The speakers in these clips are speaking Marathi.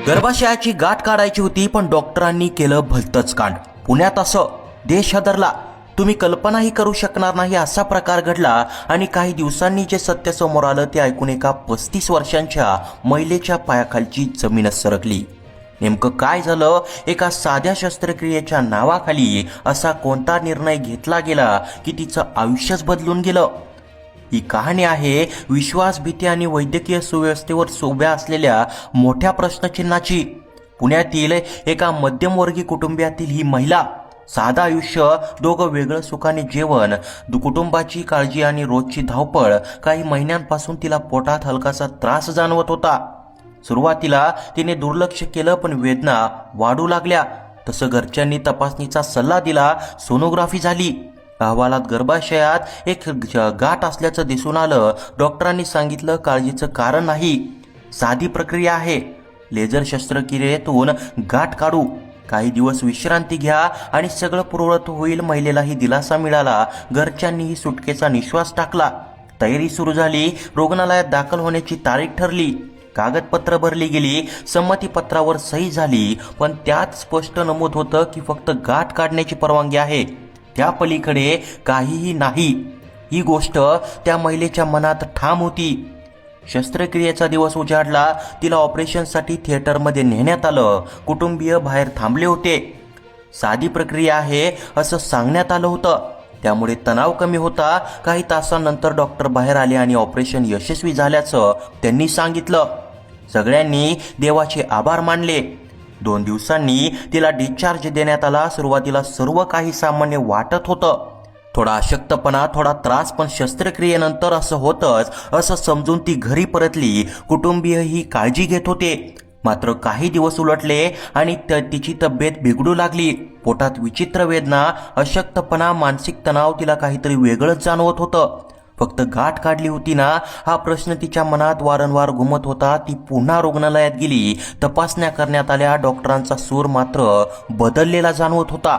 गर्भाशयाची गाठ काढायची होती, पण डॉक्टरांनी केलं भलतंच कांड. पुण्यात असं देश हादरला. तुम्ही कल्पनाही करू शकणार नाही असा प्रकार घडला. आणि काही दिवसांनी जे सत्य समोर आलं ते ऐकून एका 35 वर्षांच्या महिलेच्या पायाखालची जमीनच सरकली. नेमकं काय झालं? एका साध्या शस्त्रक्रियेच्या नावाखाली असा कोणता निर्णय घेतला गेला की तिचं आयुष्यच बदलून गेलं? ही कहाणी आहे विश्वास, भीती आणि वैद्यकीय सुव्यवस्थेवर उभ्या असलेल्या मोठ्या प्रश्नचिन्हाची. पुण्यातील एका मध्यमवर्गीय कुटुंबातील ही महिला, साधं आयुष्य, दोघं वेगळं सुखाने जेवण, कुटुंबाची काळजी आणि रोजची धावपळ. काही महिन्यांपासून तिला पोटात हलकासा त्रास जाणवत होता. सुरुवातीला तिने दुर्लक्ष केलं, पण वेदना वाढू लागल्या. तसं घरच्यांनी तपासणीचा सल्ला दिला. सोनोग्राफी झाली. अहवालात गर्भाशयात एक गाठ असल्याचं दिसून आलं. डॉक्टरांनी सांगितलं काळजीचं कारण नाही, साधी प्रक्रिया आहे. लेझर शस्त्रक्रियेतून गाठ काढू, काही दिवस विश्रांती घ्या आणि सगळं पूर्ववत होईल. महिलेलाही दिलासा मिळाला. घरच्यांनीही सुटकेचा निश्वास टाकला. तयारी सुरू झाली. रुग्णालयात दाखल होण्याची तारीख ठरली. कागदपत्र भरली गेली. संमतीपत्रावर सही झाली. पण त्यात स्पष्ट नमूद होतं की फक्त गाठ काढण्याची परवानगी आहे, त्या पलीकडे काहीही नाही. ही गोष्ट त्या महिलेच्या मनात ठाम होती. शस्त्रक्रियेचा दिवस उजाडला. तिला ऑपरेशनसाठी थिएटरमध्ये नेण्यात आलं. कुटुंबीय बाहेर थांबले होते. साधी प्रक्रिया आहे असं सांगण्यात आलं होतं, त्यामुळे तणाव कमी होता. काही तासांनंतर डॉक्टर बाहेर आले आणि ऑपरेशन यशस्वी झाल्याचं त्यांनी सांगितलं. सगळ्यांनी देवाचे आभार मानले. 2 दिवसांनी तिला डिस्चार्ज देण्यात आला. सुरुवातीला सर्व काही सामान्य वाटत होतं. थोडा अशक्तपणा, थोडा त्रास, पण शस्त्रक्रियेनंतर असं होतंच असं समजून ती घरी परतली. कुटुंबीय ही काळजी घेत होते. मात्र काही दिवस उलटले आणि तिची तब्येत बिघडू लागली. पोटात विचित्र वेदना, अशक्तपणा, मानसिक तणाव. तिला काहीतरी वेगळंच जाणवत होतं. फक्त गाठ काढली होती ना, हा प्रश्न तिच्या मनात वारंवार घुमत होता. ती पुन्हा रुग्णालयात गेली. तपासण्या करण्यात आल्या. डॉक्टरांचा सूर मात्र बदललेला जाणवत होता.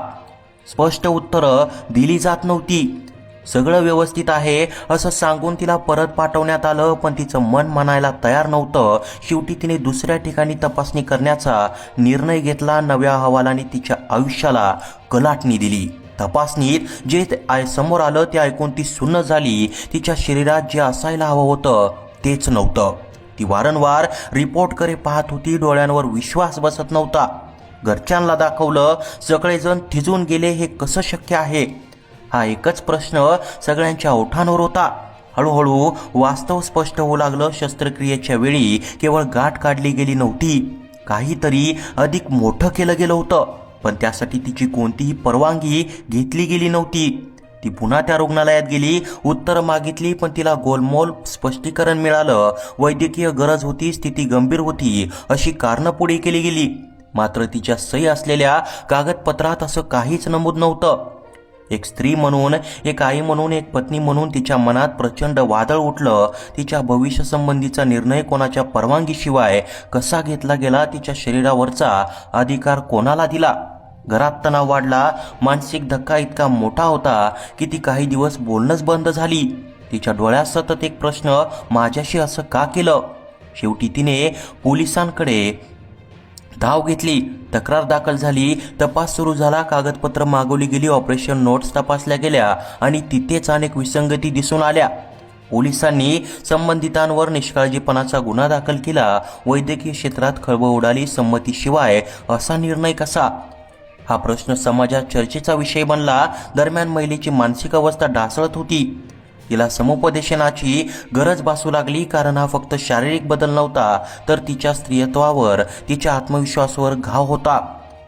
स्पष्ट उत्तरं दिली जात नव्हती. सगळं व्यवस्थित आहे असं सांगून तिला परत पाठवण्यात आलं, पण तिचं मन मानायला तयार नव्हतं. शेवटी तिने दुसऱ्या ठिकाणी तपासणी करण्याचा निर्णय घेतला. नव्या अहवालाने तिच्या आयुष्याला कलाटणी दिली. तपासणीत जे समोर आलं ते ऐकून ती सुन्न झाली. तिच्या शरीरात जे असायला हवं होतं तेच नव्हतं. ती वारंवार रिपोर्टकडे पाहत होती. डोळ्यांवर विश्वास बसत नव्हता. घरच्यांना दाखवलं. सगळेजण थिजून गेले. हे कसं शक्य आहे? हा एकच प्रश्न सगळ्यांच्या ओठांवर होता. हळूहळू वास्तव स्पष्ट होऊ लागलं. शस्त्रक्रियेच्या वेळी केवळ गाठ काढली गेली नव्हती, काहीतरी अधिक मोठं केलं गेलं होतं. पण त्यासाठी तिची कोणतीही परवानगी घेतली गेली नव्हती. ती पुन्हा त्या रुग्णालयात गेली. उत्तरं मागितली, पण तिला गोलमोल स्पष्टीकरण मिळालं. वैद्यकीय गरज होती, स्थिती गंभीर होती अशी कारणं पुढे केली गेली. मात्र तिच्या सही असलेल्या कागदपत्रात असं काहीच नमूद नव्हतं. एक स्त्री म्हणून, एक आई म्हणून, एक पत्नी म्हणून तिच्या मनात प्रचंड वादळ उठलं. तिच्या भविष्यासंबंधीचा निर्णय कोणाच्या परवानगीशिवाय कसा घेतला गेला? तिच्या शरीरावरचा अधिकार कोणाला दिला? घरात तणाव वाढला. मानसिक धक्का इतका मोठा होता की ती काही दिवस बोलणंच बंद झाली. तिच्या डोळ्यात सतत एक प्रश्न, माझ्याशी असं का केलं? शेवटी तिने पोलिसांकडे धाव घेतली. तक्रार दाखल झाली. तपास सुरू झाला. कागदपत्र मागवली गेली. ऑपरेशन नोट्स तपासल्या गेल्या आणि तिथेच अनेक विसंगती दिसून आल्या. पोलिसांनी संबंधितांवर निष्काळजीपणाचा गुन्हा दाखल केला. वैद्यकीय क्षेत्रात खळबळ उडाली. संमतीशिवाय असा निर्णय कसा? हा प्रश्न समाजात चर्चेचा विषय बनला. दरम्यान महिलेची मानसिक अवस्था ढासळत होती. तिला समुपदेशनाची गरज भासू लागली. कारण हा फक्त शारीरिक बदल नव्हता, तर तिच्या स्त्रीत्वावर, तिच्या आत्मविश्वासावर घाव होता.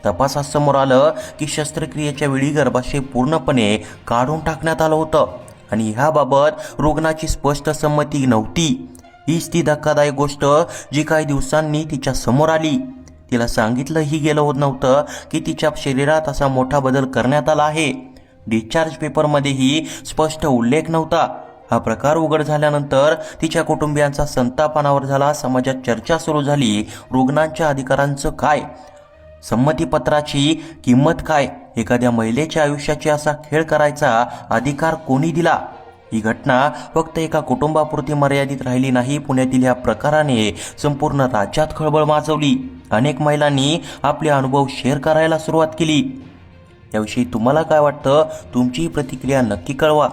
तपासात समोर आलं की शस्त्रक्रियेच्या वेळी गर्भाशय पूर्णपणे काढून टाकण्यात आलं होतं आणि ह्याबाबत रुग्णाची स्पष्ट संमती नव्हती. हीच ती धक्कादायक गोष्ट जी काही दिवसांनी तिच्या समोर आली. तिला सांगितलंही गेलं होत नव्हतं की तिच्या शरीरात असा मोठा बदल करण्यात आला आहे. डिस्चार्ज पेपरमध्येही स्पष्ट उल्लेख नव्हता. हा प्रकार उघड झाल्यानंतर तिच्या कुटुंबियांचा संताप अनावर झाला. समाजात चर्चा सुरू झाली. रुग्णांच्या अधिकारांचं काय? संमतीपत्राची किंमत काय? एखाद्या महिलेच्या आयुष्याची असा खेळ करायचा अधिकार कोणी दिला? ही घटना फक्त एका कुटुंबापुरती मर्यादित राहिली नाही. पुण्यातील या प्रकाराने संपूर्ण राज्यात खळबळ माजवली. अनेक महिलांनी आपले अनुभव शेअर करायला सुरुवात केली. याविषयी तुम्हाला काय वाटतं? तुमची प्रतिक्रिया नक्की कळवा.